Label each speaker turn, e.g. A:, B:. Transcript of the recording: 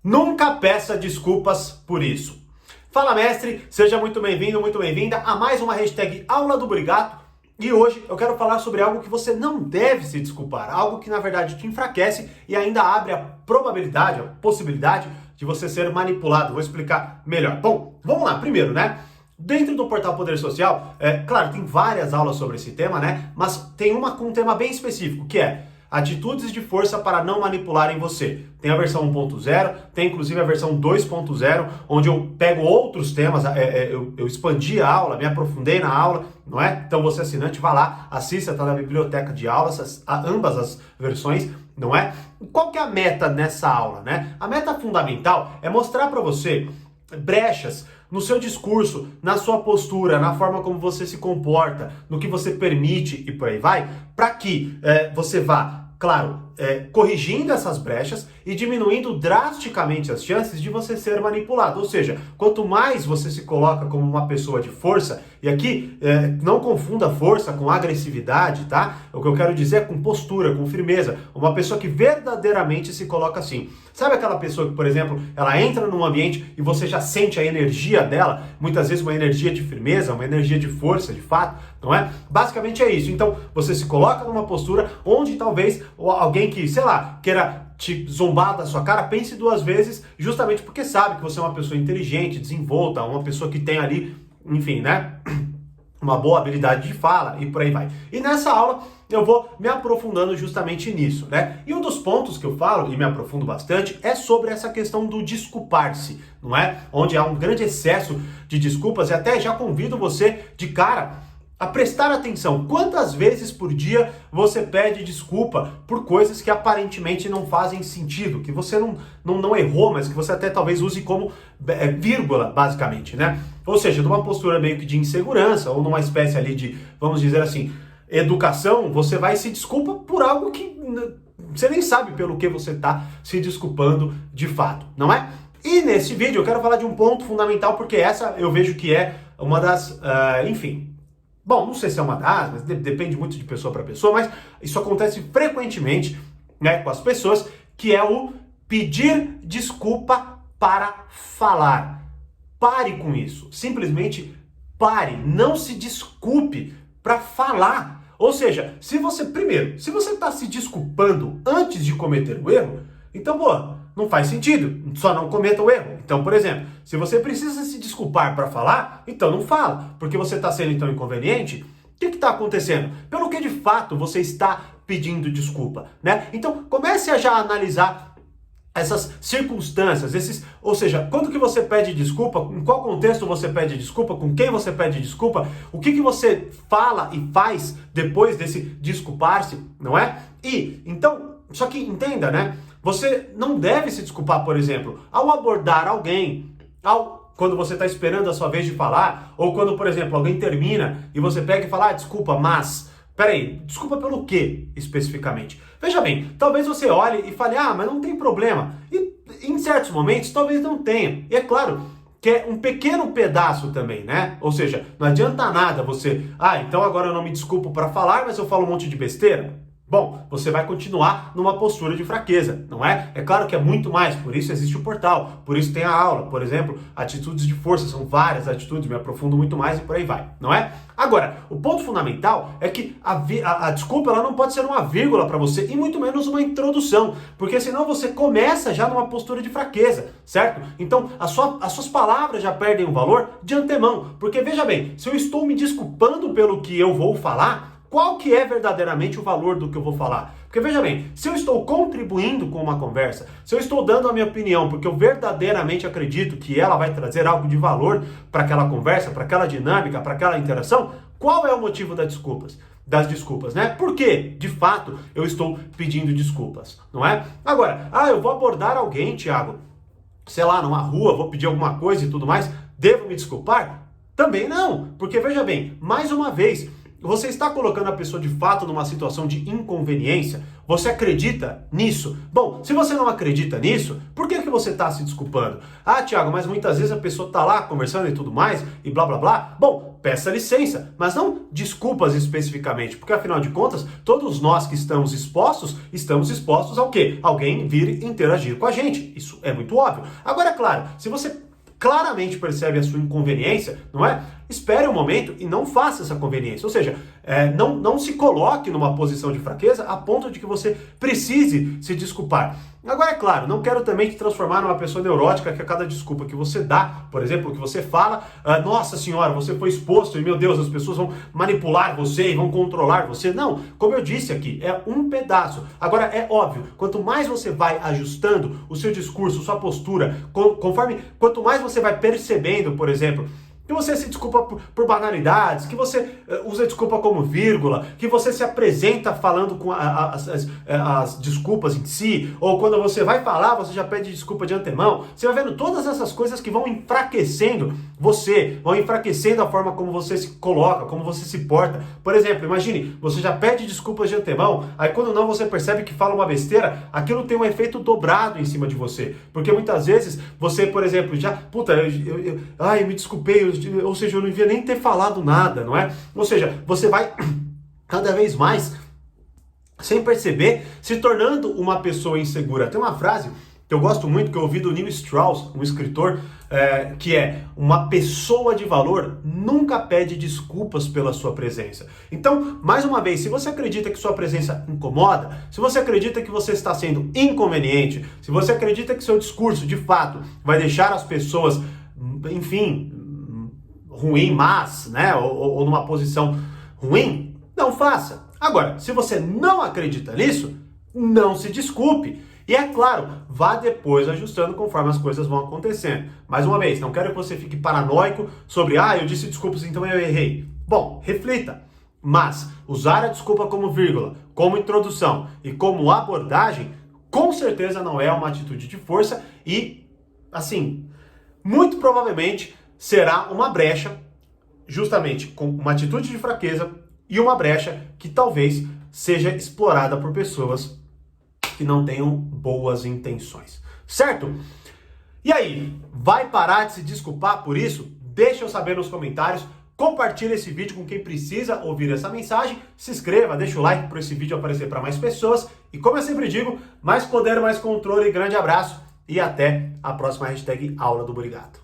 A: Nunca peça desculpas por isso. Fala, mestre, seja muito bem-vindo, muito bem-vinda a mais uma hashtag Aula do Brigato. E hoje eu quero falar sobre algo que você não deve se desculpar, algo que na verdade te enfraquece e ainda abre a probabilidade, a possibilidade de você ser manipulado. Vou explicar melhor. Bom, vamos lá. Primeiro, né? Dentro do portal Poder Social, claro, tem várias aulas sobre esse tema, né? Mas tem uma com um tema bem específico, que é atitudes de força para não manipularem você. Tem a versão 1.0, tem inclusive a versão 2.0, onde eu pego outros temas, eu expandi a aula, me aprofundei na aula, não é? Então você assinante, vá lá, assista, tá na biblioteca de aulas, ambas as versões, não é? Qual que é a meta nessa aula, né? A meta fundamental é mostrar para você brechas no seu discurso, na sua postura, na forma como você se comporta, no que você permite e por aí vai, para que você vá, claro, corrigindo essas brechas e diminuindo drasticamente as chances de você ser manipulado. Ou seja, quanto mais você se coloca como uma pessoa de força, e aqui não confunda força com agressividade, tá? O que eu quero dizer é com postura, com firmeza. Uma pessoa que verdadeiramente se coloca assim. Sabe aquela pessoa que, por exemplo, ela entra num ambiente e você já sente a energia dela, muitas vezes uma energia de firmeza, uma energia de força, de fato, não é? Basicamente é isso. Então, você se coloca numa postura onde talvez alguém que, sei lá, queira te zombar da sua cara, pense duas vezes, justamente porque sabe que você é uma pessoa inteligente, desenvolta, uma pessoa que tem ali, enfim, né, uma boa habilidade de fala e por aí vai. E nessa aula eu vou me aprofundando justamente nisso, né? E um dos pontos que eu falo e me aprofundo bastante é sobre essa questão do desculpar-se, não é? Onde há um grande excesso de desculpas e até já convido você de cara a prestar atenção. Quantas vezes por dia você pede desculpa por coisas que aparentemente não fazem sentido, que você não errou, mas que você até talvez use como vírgula, basicamente, né? Ou seja, numa postura meio que de insegurança, ou numa espécie ali de, vamos dizer assim, educação, você vai se desculpa por algo que você nem sabe pelo que você está se desculpando de fato, não é? E nesse vídeo eu quero falar de um ponto fundamental, porque essa eu vejo que é uma das, enfim... Bom, não sei se é uma das, mas depende muito de pessoa para pessoa, mas isso acontece frequentemente, né, com as pessoas, que é o pedir desculpa para falar. Pare com isso. Simplesmente pare. Não se desculpe para falar. Ou seja, se você está se desculpando antes de cometer o erro, então, não faz sentido, só não cometa o erro. Então, por exemplo, se você precisa se desculpar para falar, então não fala, porque você está sendo então inconveniente. O que está acontecendo? Pelo que de fato você está pedindo desculpa, né? Então, comece a já analisar essas circunstâncias, ou seja, quando que você pede desculpa, em qual contexto você pede desculpa, com quem você pede desculpa, o que você fala e faz depois desse desculpar-se, não é? E, então, só que entenda, né? Você não deve se desculpar, por exemplo, ao abordar alguém, quando você está esperando a sua vez de falar, ou quando, por exemplo, alguém termina e você pega e fala, desculpa, mas... Peraí, desculpa pelo quê, especificamente? Veja bem, talvez você olhe e fale, mas não tem problema. E em certos momentos, talvez não tenha. E é claro que é um pequeno pedaço também, né? Ou seja, não adianta nada você... então agora eu não me desculpo para falar, mas eu falo um monte de besteira. Bom, você vai continuar numa postura de fraqueza, não é? É claro que é muito mais, por isso existe o portal, por isso tem a aula, por exemplo, atitudes de força, são várias atitudes, me aprofundo muito mais e por aí vai, não é? Agora, o ponto fundamental é que a desculpa ela não pode ser uma vírgula para você e muito menos uma introdução, porque senão você começa já numa postura de fraqueza, certo? Então, as suas palavras já perdem o valor de antemão, porque veja bem, se eu estou me desculpando pelo que eu vou falar, qual que é verdadeiramente o valor do que eu vou falar? Porque veja bem, se eu estou contribuindo com uma conversa, se eu estou dando a minha opinião porque eu verdadeiramente acredito que ela vai trazer algo de valor para aquela conversa, para aquela dinâmica, para aquela interação, qual é o motivo das desculpas, né? Por que, de fato, eu estou pedindo desculpas, não é? Agora, eu vou abordar alguém, Thiago, sei lá, numa rua, vou pedir alguma coisa e tudo mais, devo me desculpar? Também não, porque veja bem, mais uma vez, Você está colocando a pessoa de fato numa situação de inconveniência? Você acredita nisso? Bom, se você não acredita nisso, por que você está se desculpando? Ah, Thiago, mas muitas vezes a pessoa está lá conversando e tudo mais, e blá blá blá. Bom, peça licença, mas não desculpas especificamente, porque afinal de contas, todos nós que estamos expostos ao quê? Alguém vir interagir com a gente. Isso é muito óbvio. Agora, é claro, se você claramente percebe a sua inconveniência, não é? Espere um momento e não faça essa conveniência. Ou seja, não se coloque numa posição de fraqueza a ponto de que você precise se desculpar. Agora, é claro, não quero também te transformar numa pessoa neurótica que a cada desculpa que você dá, por exemplo, que você fala, nossa senhora, você foi exposto e meu Deus, as pessoas vão manipular você e vão controlar você. Não, como eu disse aqui, é um pedaço. Agora, é óbvio, quanto mais você vai ajustando o seu discurso, sua postura, quanto mais você vai percebendo, por exemplo, que você se desculpa por banalidades, que você usa desculpa como vírgula, que você se apresenta falando com as desculpas em si, ou quando você vai falar, você já pede desculpa de antemão. Você vai vendo todas essas coisas que vão enfraquecendo você, vão enfraquecendo a forma como você se coloca, como você se porta. Por exemplo, imagine, você já pede desculpas de antemão, aí quando não você percebe que fala uma besteira, aquilo tem um efeito dobrado em cima de você. Porque muitas vezes você, por exemplo, já, eu me desculpei, ou seja, eu não devia nem ter falado nada, não é? Ou seja, você vai cada vez mais, sem perceber, se tornando uma pessoa insegura. Tem uma frase que eu gosto muito, que eu ouvi do Neil Strauss, um escritor, que é: uma pessoa de valor nunca pede desculpas pela sua presença. Então, mais uma vez, se você acredita que sua presença incomoda, se você acredita que você está sendo inconveniente, se você acredita que seu discurso, de fato, vai deixar as pessoas, enfim, ruim, né, ou numa posição ruim, não faça. Agora, se você não acredita nisso, não se desculpe. E é claro, vá depois ajustando conforme as coisas vão acontecendo. Mais uma vez, não quero que você fique paranoico sobre, eu disse desculpas, então eu errei. Bom, reflita. Mas usar a desculpa como vírgula, como introdução e como abordagem, com certeza não é uma atitude de força e, assim, muito provavelmente será uma brecha, justamente com uma atitude de fraqueza e uma brecha que talvez seja explorada por pessoas que não tenham boas intenções, certo? E aí, vai parar de se desculpar por isso? Deixa eu saber nos comentários, compartilha esse vídeo com quem precisa ouvir essa mensagem, se inscreva, deixa o like para esse vídeo aparecer para mais pessoas e, como eu sempre digo, mais poder, mais controle, grande abraço e até a próxima hashtag Aula do Burigato.